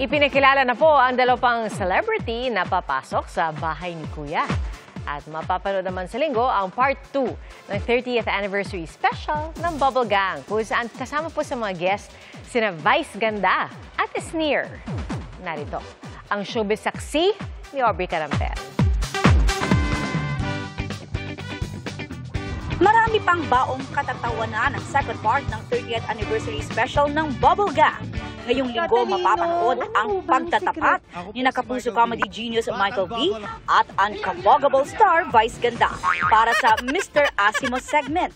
Ipinakilala na po ang dalawang celebrity na papasok sa bahay ni Kuya. At mapapanood naman sa linggo ang part 2 ng 30th anniversary special ng Bubble Gang, kung saan kasama po sa mga guest sina Vice Ganda at Sneer. Narito ang showbiz saksi ni Aubrey Carampel. Marami pang baong katatawanan ang second part ng 30th anniversary special ng Bubble Gang. Ngayong linggo mapapanood ang pagtatapat ni Kapuso comedy genius Michael V at unkabogable star Vice Ganda para sa Mr. Asimo segment.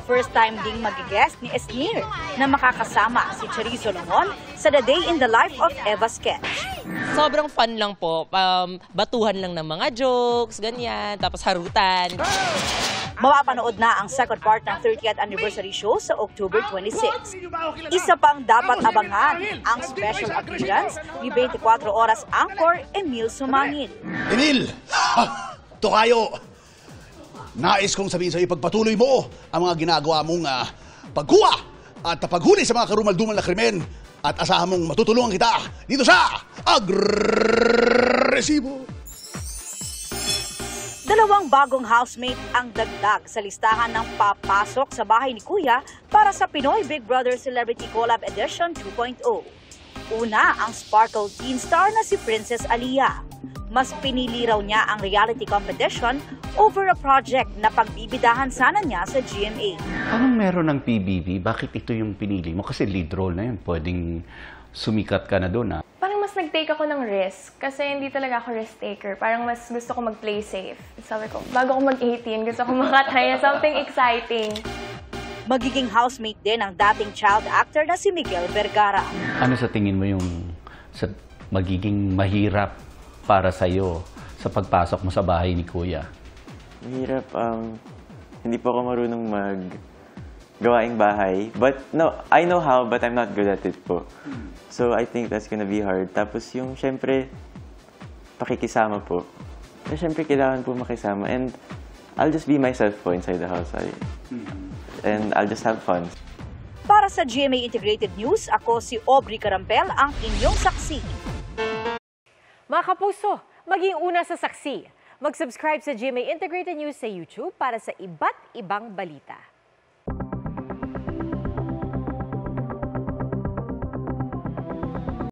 First time ding mag-guest ni Sneer na makakasama si Cherizo Longon sa The Day in the Life of Eva sketch. Sobrang fun lang po. Batuhan lang ng mga jokes, ganyan, tapos harutan. Mapapanood na ang second part ng 30th anniversary show sa October 26. Isa pang dapat abangan ang special appearance ni 24 Oras anchor Emil Sumangil. Emil! Tokayo! Nais kong sabihin sa iyo, pagpatuloy mo ang mga ginagawa mong pagkuha at paghuli sa mga karumaldumal na krimen at asahan mong matutulungan kita dito sa Agresibo. Dalawang bagong housemate ang dagdag sa listahan ng papasok sa bahay ni Kuya para sa Pinoy Big Brother Celebrity Collab Edition 2.0. Una, ang sparkle teen star na si Princess Aliyah. Mas pinili raw niya ang reality competition over a project na pagbibidahan sana niya sa GMA. Anong meron ng PBB? Bakit ito yung pinili mo? Kasi lead role na yun. Pwedeng sumikat ka na doon. Parang mas nag-take ako ng risk kasi hindi talaga ako risk taker. Parang mas gusto ko mag-play safe. Sabi ko, bago ako mag-18, gusto ko makatry something exciting. Magiging housemate din ang dating child actor na si Miguel Vergara. Ano sa tingin mo yung magiging mahirap para sa'yo sa pagpasok mo sa bahay ni Kuya? Mahirap. Hindi po ako marunong gawaing bahay. But no, I know how, but I'm not good at it po. So I think that's gonna be hard. Tapos yung, syempre, pakikisama po. Syempre, kailangan po makisama. And I'll just be myself po inside the house. And I'll just have fun. Para sa GMA Integrated News, ako si Aubrey Carampel, ang inyong saksi. Mga kapuso, maging una sa saksi. Mag-subscribe sa GMA Integrated News sa YouTube para sa iba't ibang balita.